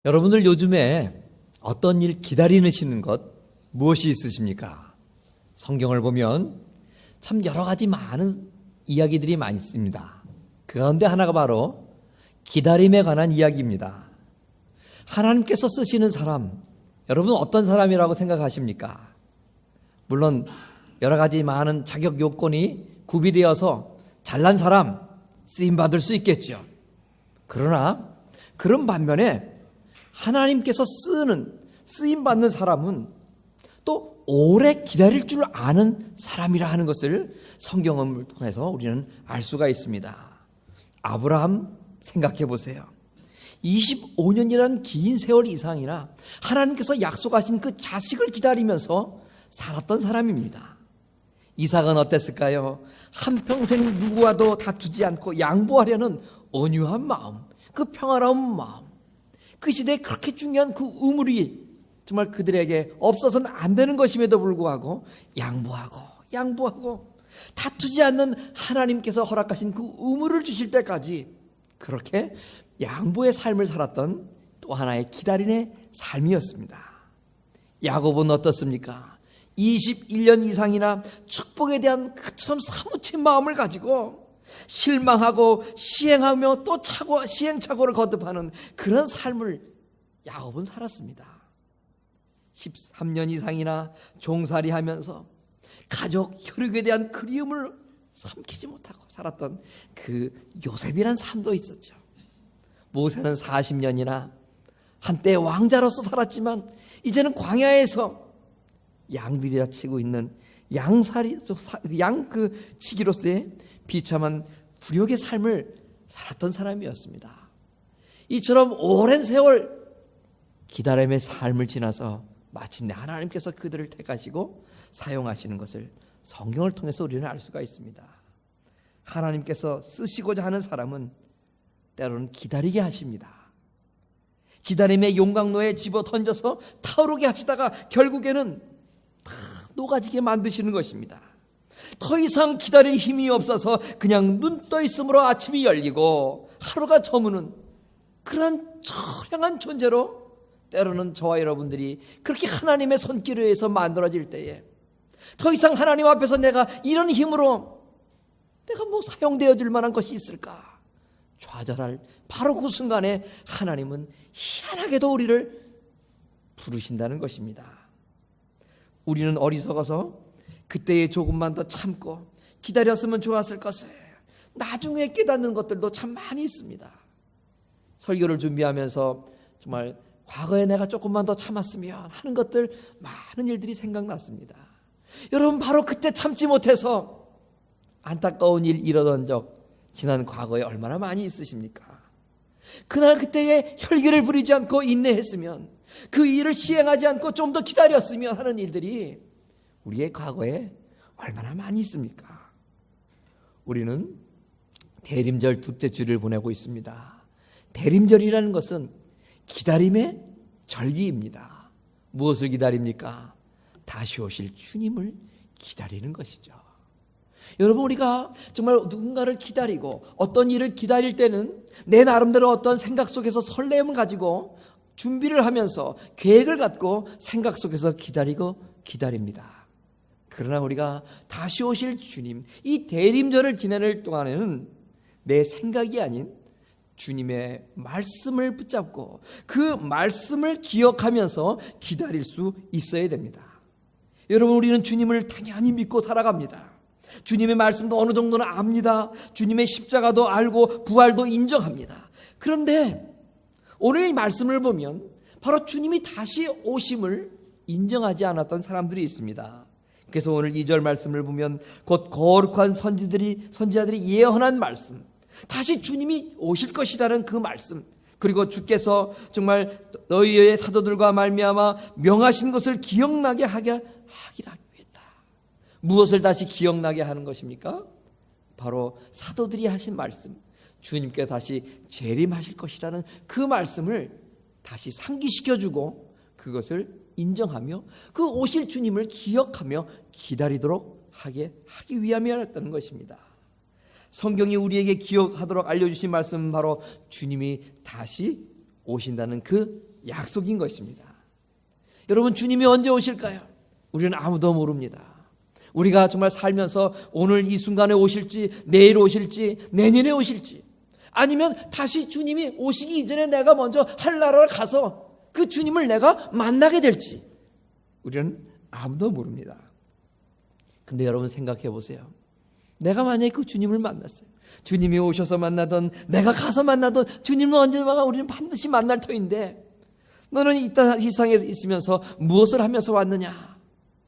여러분들 요즘에 어떤 일 기다리시는 것 무엇이 있으십니까? 성경을 보면 참 여러 가지 많은 이야기들이 많이 있습니다. 그 가운데 하나가 바로 기다림에 관한 이야기입니다. 하나님께서 쓰시는 사람, 여러분 어떤 사람이라고 생각하십니까? 물론 여러 가지 많은 자격 요건이 구비되어서 잘난 사람 쓰임받을 수 있겠죠. 그러나 그런 반면에 하나님께서 쓰임받는 사람은 또 오래 기다릴 줄 아는 사람이라 하는 것을 성경을 통해서 우리는 알 수가 있습니다. 아브라함 생각해 보세요. 25년이라는 긴 세월 이상이나 하나님께서 약속하신 그 자식을 기다리면서 살았던 사람입니다. 이삭은 어땠을까요? 한평생 누구와도 다투지 않고 양보하려는 온유한 마음, 그 평화로운 마음, 그 시대에 그렇게 중요한 그 우물이 정말 그들에게 없어서는 안 되는 것임에도 불구하고 양보하고 다투지 않는 하나님께서 허락하신 그 우물을 주실 때까지 그렇게 양보의 삶을 살았던 또 하나의 기다림의 삶이었습니다. 야곱은 어떻습니까? 21년 이상이나 축복에 대한 그처럼 사무친 마음을 가지고 실망하고 시행하며 또 시행착오를 거듭하는 그런 삶을 야곱은 살았습니다. 13년 이상이나 종살이 하면서 가족 혈육에 대한 그리움을 삼키지 못하고 살았던 그 요셉이란 삶도 있었죠. 모세는 40년이나 한때 왕자로서 살았지만 이제는 광야에서 양들이라 치고 있는 양 치기로서의 비참한 굴욕의 삶을 살았던 사람이었습니다. 이처럼 오랜 세월 기다림의 삶을 지나서 마침내 하나님께서 그들을 택하시고 사용하시는 것을 성경을 통해서 우리는 알 수가 있습니다. 하나님께서 쓰시고자 하는 사람은 때로는 기다리게 하십니다. 기다림의 용광로에 집어 던져서 타오르게 하시다가 결국에는 다 녹아지게 만드시는 것입니다. 더 이상 기다릴 힘이 없어서 그냥 눈 떠 있으므로 아침이 열리고 하루가 저무는 그런 처량한 존재로 때로는 저와 여러분들이 그렇게 하나님의 손길에 의해서 만들어질 때에 더 이상 하나님 앞에서 내가 이런 힘으로 내가 사용되어질 만한 것이 있을까 좌절할 바로 그 순간에 하나님은 희한하게도 우리를 부르신다는 것입니다. 우리는 어리석어서 그때에 조금만 더 참고 기다렸으면 좋았을 것을 나중에 깨닫는 것들도 참 많이 있습니다. 설교를 준비하면서 정말 과거에 내가 조금만 더 참았으면 하는 것들 많은 일들이 생각났습니다. 여러분 바로 그때 참지 못해서 안타까운 일 이러던 적 지난 과거에 얼마나 많이 있으십니까? 그날 그때에 혈기를 부리지 않고 인내했으면 그 일을 시행하지 않고 좀 더 기다렸으면 하는 일들이 우리의 과거에 얼마나 많이 있습니까? 우리는 대림절 둘째 주를 보내고 있습니다. 대림절이라는 것은 기다림의 절기입니다. 무엇을 기다립니까? 다시 오실 주님을 기다리는 것이죠. 여러분 우리가 정말 누군가를 기다리고 어떤 일을 기다릴 때는 내 나름대로 어떤 생각 속에서 설렘을 가지고 준비를 하면서 계획을 갖고 생각 속에서 기다립니다. 그러나 우리가 다시 오실 주님, 이 대림절을 지내는 동안에는 내 생각이 아닌 주님의 말씀을 붙잡고 그 말씀을 기억하면서 기다릴 수 있어야 됩니다. 여러분 우리는 주님을 당연히 믿고 살아갑니다. 주님의 말씀도 어느 정도는 압니다. 주님의 십자가도 알고 부활도 인정합니다. 그런데 오늘 이 말씀을 보면 바로 주님이 다시 오심을 인정하지 않았던 사람들이 있습니다. 그래서 오늘 2절 말씀을 보면 곧 거룩한 선지자들이 예언한 말씀, 다시 주님이 오실 것이라는 그 말씀, 그리고 주께서 정말 너희의 사도들과 말미암아 명하신 것을 기억나게 하기라 했다. 무엇을 다시 기억나게 하는 것입니까? 바로 사도들이 하신 말씀, 주님께 다시 재림하실 것이라는 그 말씀을 다시 상기시켜주고 그것을 인정하며 그 오실 주님을 기억하며 기다리도록 하기 위함이었다는 것입니다. 성경이 우리에게 기억하도록 알려주신 말씀은 바로 주님이 다시 오신다는 그 약속인 것입니다. 여러분, 주님이 언제 오실까요? 우리는 아무도 모릅니다. 우리가 정말 살면서 오늘 이 순간에 오실지, 내일 오실지, 내년에 오실지, 아니면 다시 주님이 오시기 이전에 내가 먼저 하늘나라를 가서 그 주님을 내가 만나게 될지 우리는 아무도 모릅니다. 근데 여러분 생각해 보세요. 내가 만약에 그 주님을 만났어요. 주님이 오셔서 만나든 내가 가서 만나든 주님은 언제나 우리는 반드시 만날 터인데, 너는 이 세상에 있으면서 무엇을 하면서 왔느냐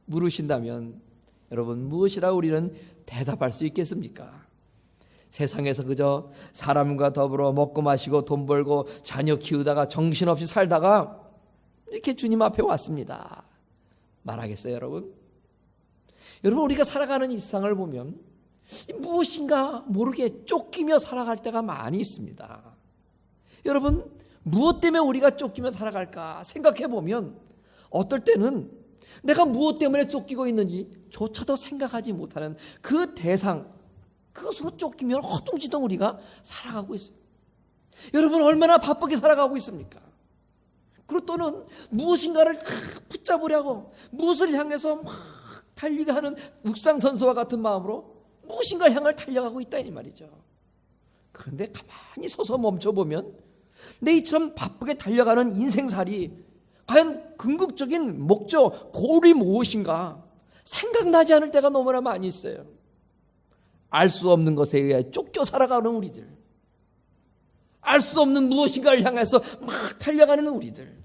물으신다면 여러분, 무엇이라 우리는 대답할 수 있겠습니까? 세상에서 그저 사람과 더불어 먹고 마시고 돈 벌고 자녀 키우다가 정신없이 살다가 이렇게 주님 앞에 왔습니다. 말하겠어요, 여러분? 여러분, 우리가 살아가는 이 세상을 보면 무엇인가 모르게 쫓기며 살아갈 때가 많이 있습니다. 여러분, 무엇 때문에 우리가 쫓기며 살아갈까 생각해 보면 어떨 때는 내가 무엇 때문에 쫓기고 있는지 조차도 생각하지 못하는 그 대상, 그것으로 쫓기며 허둥지둥 우리가 살아가고 있어요. 여러분, 얼마나 바쁘게 살아가고 있습니까? 그리고 또는 무엇인가를 붙잡으려고 무엇을 향해서 막 달리게 하는 육상선수와 같은 마음으로 무엇인가를 향해 달려가고 있다 이 말이죠. 그런데 가만히 서서 멈춰보면 내 이처럼 바쁘게 달려가는 인생살이 과연 궁극적인 목적, 골이 무엇인가 생각나지 않을 때가 너무나 많이 있어요. 알 수 없는 것에 의해 쫓겨 살아가는 우리들, 알 수 없는 무엇인가를 향해서 막 달려가는 우리들,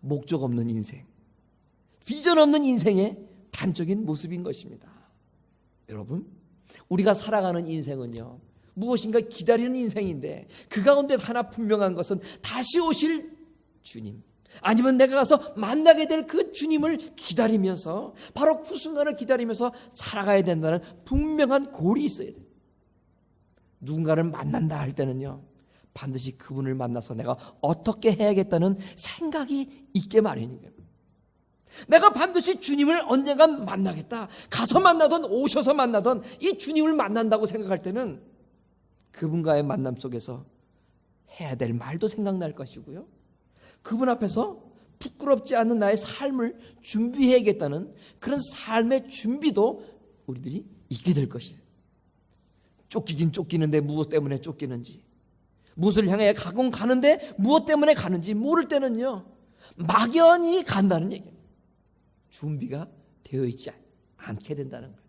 목적 없는 인생, 비전 없는 인생의 단적인 모습인 것입니다. 여러분, 우리가 살아가는 인생은요, 무엇인가 기다리는 인생인데 그 가운데 하나 분명한 것은 다시 오실 주님, 아니면 내가 가서 만나게 될 그 주님을 기다리면서, 바로 그 순간을 기다리면서 살아가야 된다는 분명한 골이 있어야 돼요. 누군가를 만난다 할 때는요, 반드시 그분을 만나서 내가 어떻게 해야겠다는 생각이 있게 마련입니다. 내가 반드시 주님을 언젠간 만나겠다, 가서 만나든 오셔서 만나든 이 주님을 만난다고 생각할 때는 그분과의 만남 속에서 해야 될 말도 생각날 것이고요, 그분 앞에서 부끄럽지 않은 나의 삶을 준비해야겠다는 그런 삶의 준비도 우리들이 있게 될 것이에요. 쫓기긴 쫓기는데 무엇 때문에 쫓기는지, 무엇을 향해 가곤 가는데 무엇 때문에 가는지 모를 때는요, 막연히 간다는 얘기입니다. 준비가 되어 있지 않게 된다는 거예요.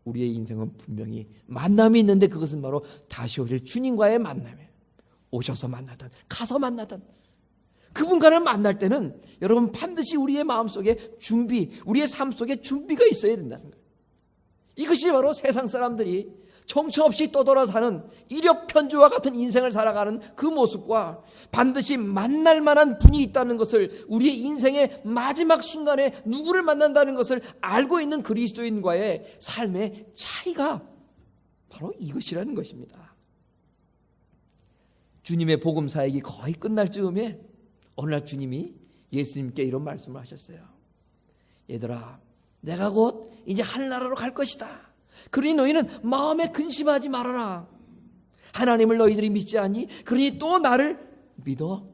우리의 인생은 분명히 만남이 있는데 그것은 바로 다시 오실 주님과의 만남이에요. 오셔서 만나든 가서 만나든 그분과를 만날 때는 여러분 반드시 우리의 마음속에 준비, 우리의 삶 속에 준비가 있어야 된다는 거예요. 이것이 바로 세상 사람들이 정처 없이 떠돌아 사는 이력편주와 같은 인생을 살아가는 그 모습과 반드시 만날 만한 분이 있다는 것을, 우리의 인생의 마지막 순간에 누구를 만난다는 것을 알고 있는 그리스도인과의 삶의 차이가 바로 이것이라는 것입니다. 주님의 복음 사역이 거의 끝날 즈음에 어느 날 주님이 예수님께 이런 말씀을 하셨어요. 얘들아, 내가 곧 이제 하늘나라로 갈 것이다. 그러니 너희는 마음에 근심하지 말아라. 하나님을 너희들이 믿지 않니? 그러니 또 나를 믿어.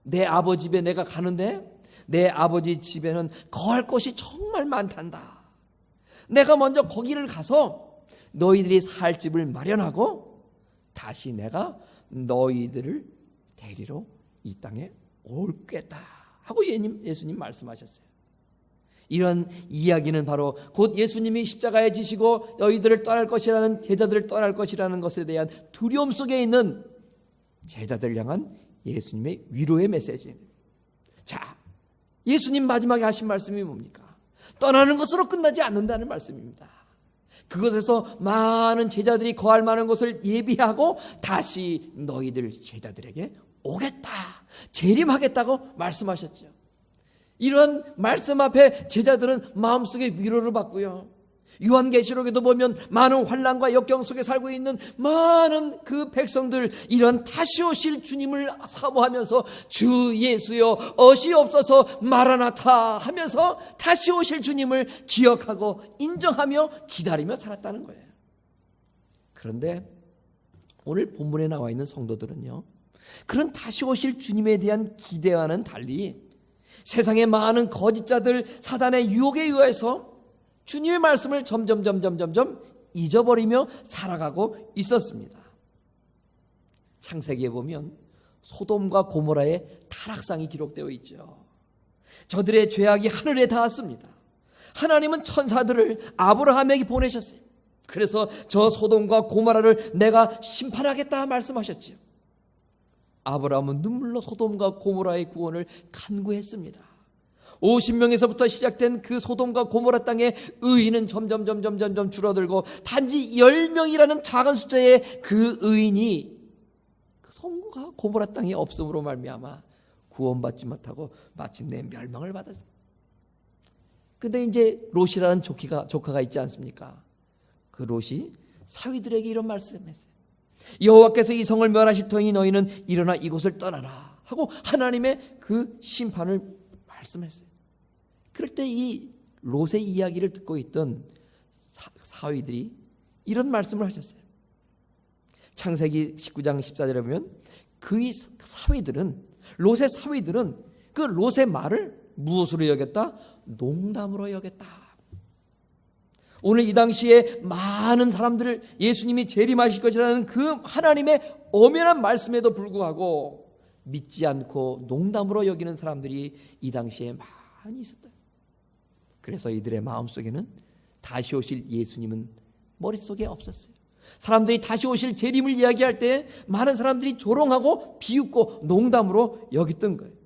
내 아버지 집에 내가 가는데 내 아버지 집에는 거할 곳이 정말 많단다. 내가 먼저 거기를 가서 너희들이 살 집을 마련하고 다시 내가 너희들을 데리러 이 땅에 올 거다 하고 예수님 말씀하셨어요. 이런 이야기는 바로 곧 예수님이 십자가에 지시고 너희들을 떠날 것이라는, 제자들을 떠날 것이라는 것에 대한 두려움 속에 있는 제자들 향한 예수님의 위로의 메시지입니다. 자, 예수님 마지막에 하신 말씀이 뭡니까? 떠나는 것으로 끝나지 않는다는 말씀입니다. 그것에서 많은 제자들이 거할 만한 것을 예비하고 다시 너희들 제자들에게 오겠다, 재림하겠다고 말씀하셨죠. 이런 말씀 앞에 제자들은 마음속에 위로를 받고요, 요한계시록에도 보면 많은 환난과 역경 속에 살고 있는 많은 그 백성들, 이런 다시 오실 주님을 사모하면서 주 예수여 어시옵소서 마라나타 하면서 다시 오실 주님을 기억하고 인정하며 기다리며 살았다는 거예요. 그런데 오늘 본문에 나와 있는 성도들은요, 그런 다시 오실 주님에 대한 기대와는 달리 세상의 많은 거짓자들, 사단의 유혹에 의해서 주님의 말씀을 점점 잊어버리며 살아가고 있었습니다. 창세기에 보면 소돔과 고모라의 타락상이 기록되어 있죠. 저들의 죄악이 하늘에 닿았습니다. 하나님은 천사들을 아브라함에게 보내셨어요. 그래서 저 소돔과 고모라를 내가 심판하겠다 말씀하셨지요. 아브라함은 눈물로 소돔과 고모라의 구원을 간구했습니다. 50명에서부터 시작된 그 소돔과 고모라 땅의 의인은 점점 줄어들고 단지 10명이라는 작은 숫자의 그 의인이 그 소돔과 고모라 땅에 없음으로 말미암아 구원받지 못하고 마침내 멸망을 받았습니다. 근데 이제 롯이라는 조카가 있지 않습니까? 그 롯이 사위들에게 이런 말씀을 했어요. 여호와께서 이 성을 멸하실 터이니 너희는 일어나 이곳을 떠나라 하고 하나님의 그 심판을 말씀했어요. 그럴 때 이 롯의 이야기를 듣고 있던 사위들이 이런 말씀을 하셨어요. 창세기 19장 14절에 보면 그의 사위들은, 롯의 사위들은 그 롯의 말을 무엇으로 여겼다? 농담으로 여겼다. 오늘 이 당시에 많은 사람들을 예수님이 재림하실 것이라는 그 하나님의 엄연한 말씀에도 불구하고 믿지 않고 농담으로 여기는 사람들이 이 당시에 많이 있었다. 그래서 이들의 마음속에는 다시 오실 예수님은 머릿속에 없었어요. 사람들이 다시 오실 재림을 이야기할 때 많은 사람들이 조롱하고 비웃고 농담으로 여겼던 거예요.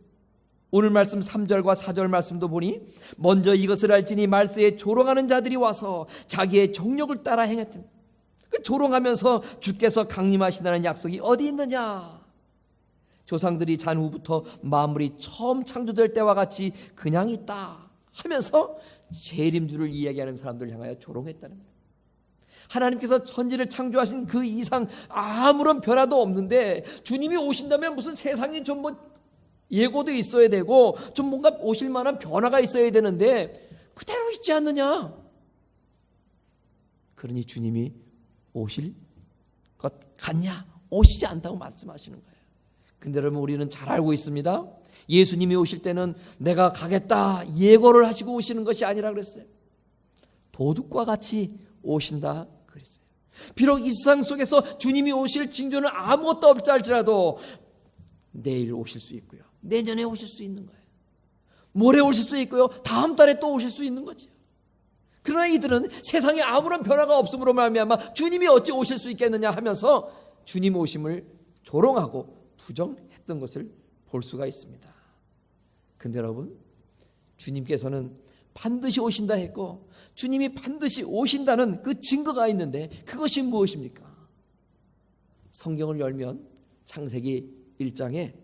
오늘 말씀 3절과 4절 말씀도 보니 먼저 이것을 알지니 말세에 조롱하는 자들이 와서 자기의 정욕을 따라 행했던, 그 조롱하면서 주께서 강림하신다는 약속이 어디 있느냐? 조상들이 잔 후부터 만물이 처음 창조될 때와 같이 그냥 있다 하면서 재림주를 이야기하는 사람들을 향하여 조롱했다는 거예요. 하나님께서 천지를 창조하신 그 이상 아무런 변화도 없는데 주님이 오신다면 무슨 세상에 좀 예고도 있어야 되고 좀 뭔가 오실 만한 변화가 있어야 되는데 그대로 있지 않느냐? 그러니 주님이 오실 것 같냐? 오시지 않다고 말씀하시는 거예요. 근데 여러분, 우리는 잘 알고 있습니다. 예수님이 오실 때는 내가 가겠다 예고를 하시고 오시는 것이 아니라 그랬어요. 도둑과 같이 오신다 그랬어요. 비록 이 세상 속에서 주님이 오실 징조는 아무것도 없다 할지라도 내일 오실 수 있고요, 내년에 오실 수 있는 거예요. 모레 오실 수 있고요, 다음 달에 또 오실 수 있는 거죠. 그러나 이들은 세상에 아무런 변화가 없음으로 말미암아 주님이 어찌 오실 수 있겠느냐 하면서 주님 오심을 조롱하고 부정했던 것을 볼 수가 있습니다. 근데 여러분, 주님께서는 반드시 오신다 했고 주님이 반드시 오신다는 그 증거가 있는데 그것이 무엇입니까? 성경을 열면 창세기 1장에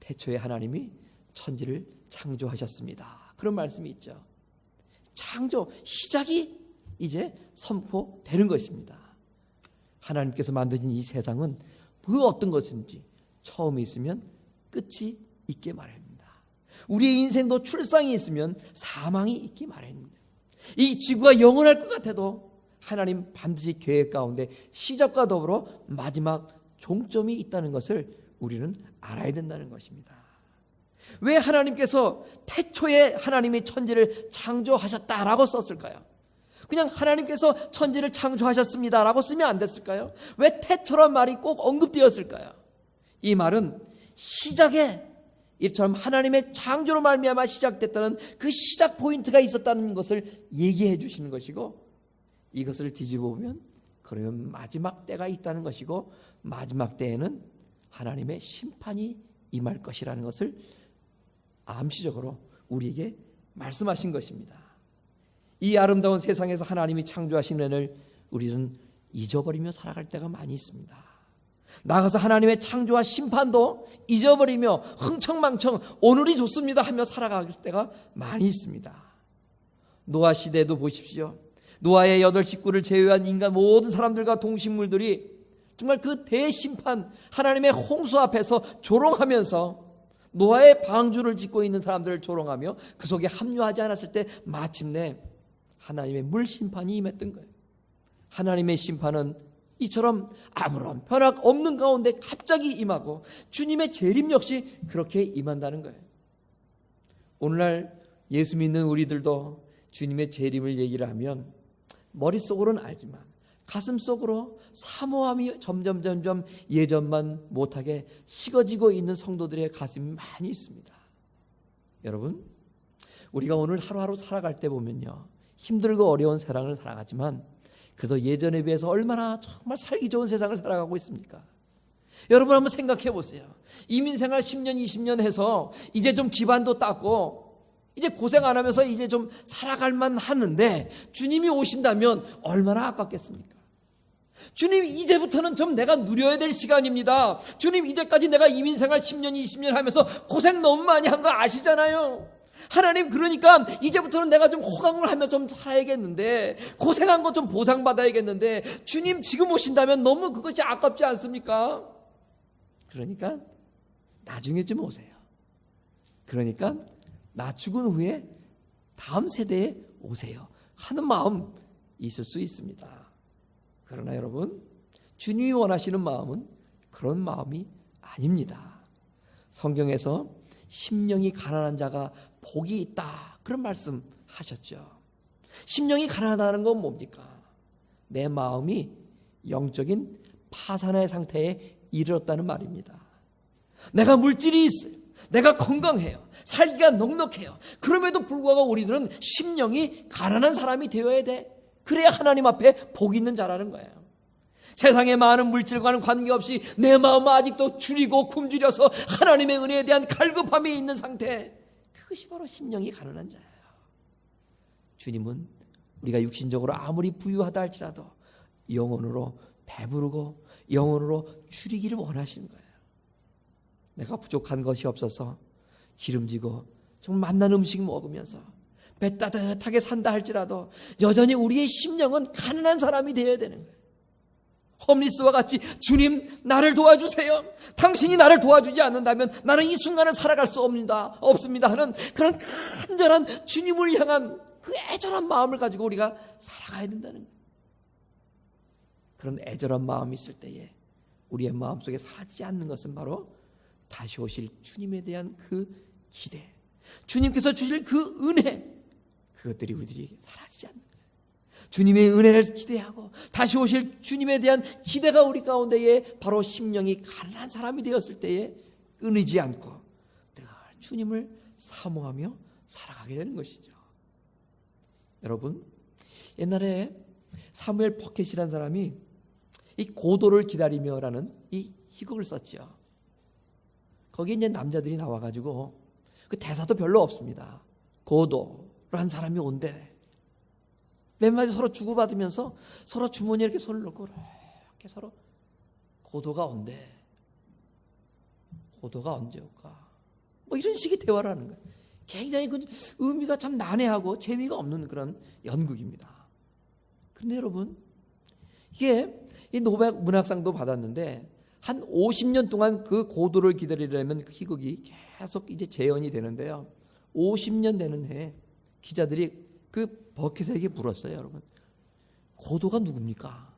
태초에 하나님이 천지를 창조하셨습니다. 그런 말씀이 있죠. 창조, 시작이 이제 선포되는 것입니다. 하나님께서 만드신 이 세상은 그 어떤 것인지 처음이 있으면 끝이 있게 마련입니다. 우리의 인생도 출상이 있으면 사망이 있게 마련입니다. 이 지구가 영원할 것 같아도 하나님 반드시 계획 가운데 시작과 더불어 마지막 종점이 있다는 것을 우리는 알아야 된다는 것입니다. 왜 하나님께서 태초에 하나님이 천지를 창조하셨다라고 썼을까요? 그냥 하나님께서 천지를 창조하셨습니다라고 쓰면 안 됐을까요? 왜 태초란 말이 꼭 언급되었을까요? 이 말은 시작에 이처럼 하나님의 창조로 말미암아 시작됐다는 그 시작 포인트가 있었다는 것을 얘기해 주시는 것이고, 이것을 뒤집어 보면 그러면 마지막 때가 있다는 것이고 마지막 때에는 하나님의 심판이 임할 것이라는 것을 암시적으로 우리에게 말씀하신 것입니다. 이 아름다운 세상에서 하나님이 창조하신 은혜를 우리는 잊어버리며 살아갈 때가 많이 있습니다. 나가서 하나님의 창조와 심판도 잊어버리며 흥청망청 오늘이 좋습니다 하며 살아갈 때가 많이 있습니다. 노아 시대도 보십시오. 노아의 8 식구를 제외한 인간 모든 사람들과 동식물들이 정말 그 대심판 하나님의 홍수 앞에서 조롱하면서 노아의 방주를 짓고 있는 사람들을 조롱하며 그 속에 합류하지 않았을 때 마침내 하나님의 물 심판이 임했던 거예요. 하나님의 심판은 이처럼 아무런 변화 없는 가운데 갑자기 임하고 주님의 재림 역시 그렇게 임한다는 거예요. 오늘날 예수 믿는 우리들도 주님의 재림을 얘기를 하면 머릿속으로는 알지만 가슴속으로 사모함이 점점 예전만 못하게 식어지고 있는 성도들의 가슴이 많이 있습니다. 여러분, 우리가 오늘 하루하루 살아갈 때 보면요, 힘들고 어려운 세상을 살아가지만 그래도 예전에 비해서 얼마나 정말 살기 좋은 세상을 살아가고 있습니까? 여러분 한번 생각해 보세요. 이민생활 10년 20년 해서 이제 좀 기반도 닦고 이제 고생 안 하면서 이제 좀 살아갈 만 하는데 주님이 오신다면 얼마나 아깝겠습니까? 주님, 이제부터는 좀 내가 누려야 될 시간입니다. 주님, 이제까지 내가 이민생활 10년 20년 하면서 고생 너무 많이 한 거 아시잖아요. 하나님, 그러니까 이제부터는 내가 좀 호강을 하며 좀 살아야겠는데, 고생한 거 좀 보상받아야겠는데, 주님 지금 오신다면 너무 그것이 아깝지 않습니까? 그러니까 나중에 좀 오세요. 그러니까 나 죽은 후에 다음 세대에 오세요 하는 마음 있을 수 있습니다. 그러나 여러분, 주님이 원하시는 마음은 그런 마음이 아닙니다. 성경에서 심령이 가난한 자가 복이 있다, 그런 말씀 하셨죠. 심령이 가난하다는 건 뭡니까? 내 마음이 영적인 파산의 상태에 이르렀다는 말입니다. 내가 물질이 있어요. 내가 건강해요. 살기가 넉넉해요. 그럼에도 불구하고 우리들은 심령이 가난한 사람이 되어야 돼. 그래야 하나님 앞에 복 있는 자라는 거예요. 세상의 많은 물질과는 관계없이 내 마음은 아직도 줄이고 굶주려서 하나님의 은혜에 대한 갈급함이 있는 상태, 그것이 바로 심령이 가난한 자예요. 주님은 우리가 육신적으로 아무리 부유하다 할지라도 영혼으로 배부르고 영혼으로 줄이기를 원하시는 거예요. 내가 부족한 것이 없어서 기름지고 정말 맛난 음식 먹으면서 배 따뜻하게 산다 할지라도 여전히 우리의 심령은 가난한 사람이 되어야 되는 거예요. 홈리스와 같이 주님, 나를 도와주세요. 당신이 나를 도와주지 않는다면 나는 이 순간을 살아갈 수 없습니다 하는 그런 간절한 주님을 향한 그 애절한 마음을 가지고 우리가 살아가야 된다는 거예요. 그런 애절한 마음이 있을 때에 우리의 마음속에 사라지지 않는 것은 바로 다시 오실 주님에 대한 그 기대, 주님께서 주실 그 은혜, 그것들이 우리들에게 사라지지 않는 거예요. 주님의 은혜를 기대하고 다시 오실 주님에 대한 기대가 우리 가운데에 바로 심령이 가난한 사람이 되었을 때에 끊이지 않고 늘 주님을 사모하며 살아가게 되는 것이죠. 여러분, 옛날에 사무엘 버켓이라는 사람이 이 고도를 기다리며라는 이 희곡을 썼죠. 거기에 이제 남자들이 나와가지고 그 대사도 별로 없습니다. 고도라는 사람이 온대. 몇 마디 서로 주고받으면서 서로 주머니에 이렇게 손을 넣고 이렇게 서로 고도가 온대. 고도가 언제 올까? 뭐 이런 식의 대화를 하는 거예요. 굉장히 그 의미가 참 난해하고 재미가 없는 그런 연극입니다. 그런데 여러분, 이게 이 노벨 문학상도 받았는데 한 50년 동안 그 고도를 기다리려면 그 희극이 계속 이제 재현이 되는데요. 50년 되는 해에 기자들이 그 버켓에게 물었어요. 여러분, 고도가 누굽니까?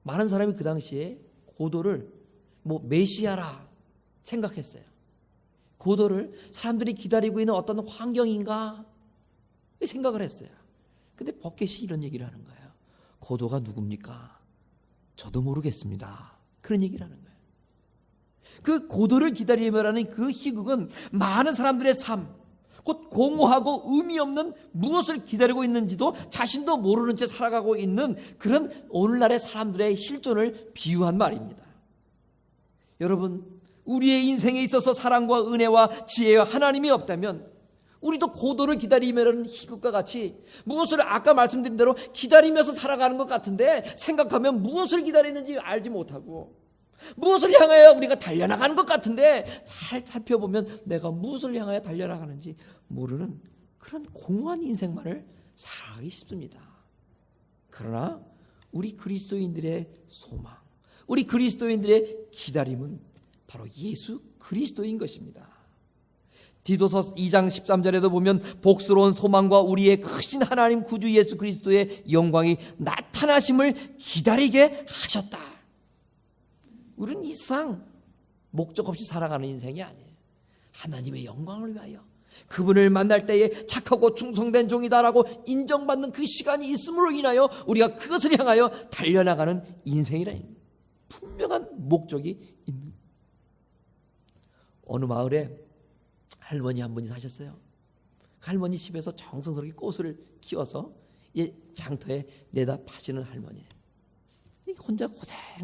많은 사람이 그 당시에 고도를 뭐 메시아라 생각했어요. 고도를 사람들이 기다리고 있는 어떤 환경인가 생각을 했어요. 근데 버켓이 이런 얘기를 하는 거예요. 고도가 누굽니까? 저도 모르겠습니다. 그런 얘기를 하는 거예요. 그 고도를 기다리며라는 그 희극은 많은 사람들의 삶, 곧 공허하고 의미 없는 무엇을 기다리고 있는지도 자신도 모르는 채 살아가고 있는 그런 오늘날의 사람들의 실존을 비유한 말입니다. 여러분, 우리의 인생에 있어서 사랑과 은혜와 지혜와 하나님이 없다면 우리도 고도를 기다리며라는 희극과 같이 무엇을 아까 말씀드린 대로 기다리면서 살아가는 것 같은데 생각하면 무엇을 기다리는지 알지 못하고 무엇을 향하여 우리가 달려나가는 것 같은데 살펴보면 내가 무엇을 향하여 달려나가는지 모르는 그런 공허한 인생만을 살아가기 쉽습니다. 그러나 우리 그리스도인들의 소망, 우리 그리스도인들의 기다림은 바로 예수 그리스도인 것입니다. 디도서 2장 13절에도 보면 복스러운 소망과 우리의 크신 하나님 구주 예수 그리스도의 영광이 나타나심을 기다리게 하셨다. 우리는 이 세상 목적 없이 살아가는 인생이 아니에요. 하나님의 영광을 위하여 그분을 만날 때에 착하고 충성된 종이다라고 인정받는 그 시간이 있음으로 인하여 우리가 그것을 향하여 달려나가는 인생이라. 분명한 목적이 있는. 어느 마을에 할머니 한 분이 사셨어요. 그 할머니 집에서 정성스럽게 꽃을 키워서 이 장터에 내다 파시는 할머니예요. 혼자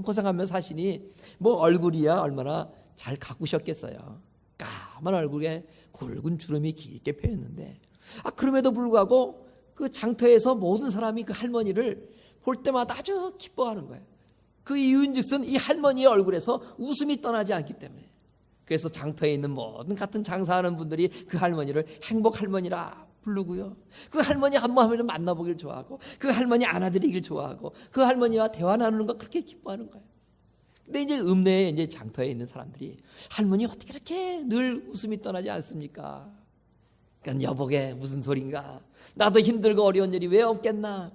고생하며 사시니 뭐 얼굴이야 얼마나 잘 가꾸셨겠어요. 까만 얼굴에 굵은 주름이 깊게 펴있는데, 그럼에도 불구하고 그 장터에서 모든 사람이 그 할머니를 볼 때마다 아주 기뻐하는 거예요. 그 이유인즉슨 이 할머니의 얼굴에서 웃음이 떠나지 않기 때문에. 그래서 장터에 있는 모든 같은 장사하는 분들이 그 할머니를 행복 할머니라 부르고요. 그 할머니 한 번 만나보길 좋아하고, 그 할머니 안아드리길 좋아하고, 그 할머니와 대화 나누는 거 그렇게 기뻐하는 거예요. 근데 이제 읍내에 이제 장터에 있는 사람들이 할머니 어떻게 이렇게 늘 웃음이 떠나지 않습니까? 그러니까 여보게 무슨 소린가? 나도 힘들고 어려운 일이 왜 없겠나?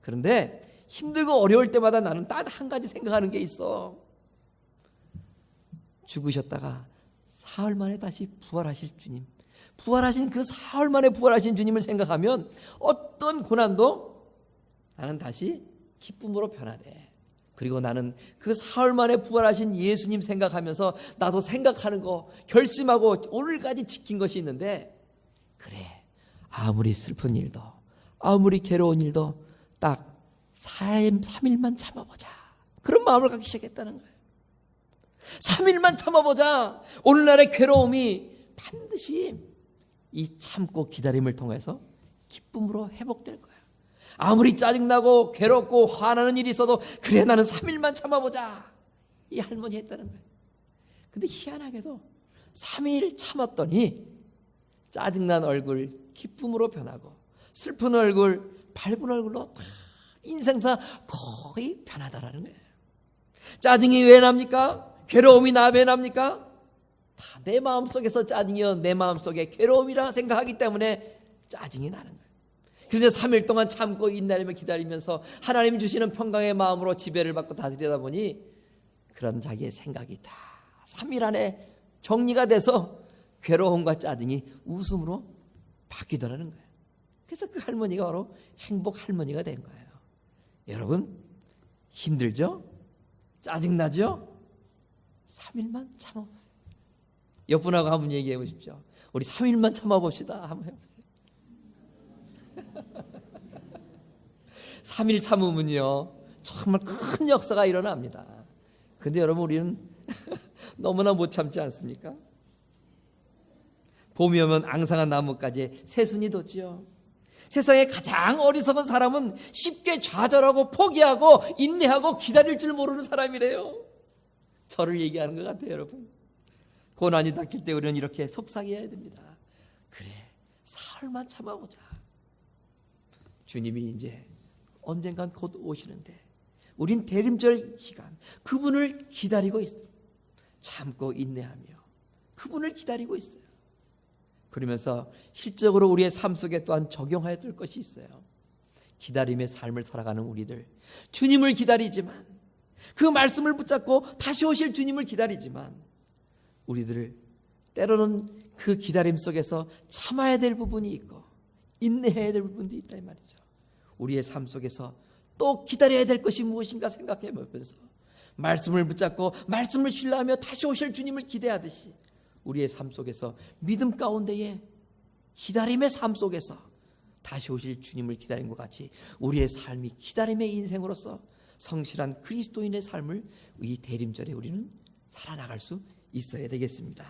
그런데 힘들고 어려울 때마다 나는 딱 한 가지 생각하는 게 있어. 죽으셨다가 사흘 만에 다시 부활하실 주님, 부활하신 그 사흘 만에 부활하신 주님을 생각하면 어떤 고난도 나는 다시 기쁨으로 변하네. 그리고 나는 그 사흘 만에 부활하신 예수님 생각하면서 나도 생각하는 거 결심하고 오늘까지 지킨 것이 있는데, 그래, 아무리 슬픈 일도 아무리 괴로운 일도 딱 3일만 참아보자, 그런 마음을 갖기 시작했다는 거예요. 3일만 참아보자. 오늘날의 괴로움이 반드시 이 참고 기다림을 통해서 기쁨으로 회복될 거야. 아무리 짜증나고 괴롭고 화나는 일이 있어도 그래, 나는 3일만 참아보자, 이 할머니 했다는 거예요. 근데 희한하게도 3일 참았더니 짜증난 얼굴 기쁨으로 변하고, 슬픈 얼굴 밝은 얼굴로 다 인생사 거의 변하다라는 거예요. 짜증이 왜 납니까? 괴로움이 왜 납니까? 다 내 마음속에서 짜증이요, 내 마음속에 괴로움이라 생각하기 때문에 짜증이 나는 거예요. 그런데 3일 동안 참고 인내하며 기다리면서 하나님 주시는 평강의 마음으로 지배를 받고 다스리다 보니 그런 자기의 생각이 다 3일 안에 정리가 돼서 괴로움과 짜증이 웃음으로 바뀌더라는 거예요. 그래서 그 할머니가 바로 행복 할머니가 된 거예요. 여러분, 힘들죠? 짜증나죠? 3일만 참아보세요. 옆분하고 한번 얘기해 보십시오. 우리 3일만 참아봅시다. 한번 해보세요. 3일 참으면요 정말 큰 역사가 일어납니다. 근데 여러분, 우리는 너무나 못 참지 않습니까? 봄이 오면 앙상한 나뭇가지에 새순이 돋지요. 세상에 가장 어리석은 사람은 쉽게 좌절하고 포기하고 인내하고 기다릴 줄 모르는 사람이래요. 저를 얘기하는 것 같아요. 여러분, 고난이 닥칠 때 우리는 이렇게 속삭여야 됩니다. 그래, 사흘만 참아보자. 주님이 이제 언젠간 곧 오시는데 우린 대림절 기간 그분을 기다리고 있어요. 참고 인내하며 그분을 기다리고 있어요. 그러면서 실적으로 우리의 삶 속에 또한 적용해야 될 것이 있어요. 기다림의 삶을 살아가는 우리들, 주님을 기다리지만, 그 말씀을 붙잡고 다시 오실 주님을 기다리지만, 우리들을 때로는 그 기다림 속에서 참아야 될 부분이 있고 인내해야 될 부분도 있다 이 말이죠. 우리의 삶 속에서 또 기다려야 될 것이 무엇인가 생각해 보면서 말씀을 붙잡고 말씀을 신뢰하며 다시 오실 주님을 기대하듯이 우리의 삶 속에서 믿음 가운데에 기다림의 삶 속에서 다시 오실 주님을 기다린 것 같이 우리의 삶이 기다림의 인생으로서 성실한 그리스도인의 삶을 이 대림절에 우리는 살아나갈 수 있어야 되겠습니다.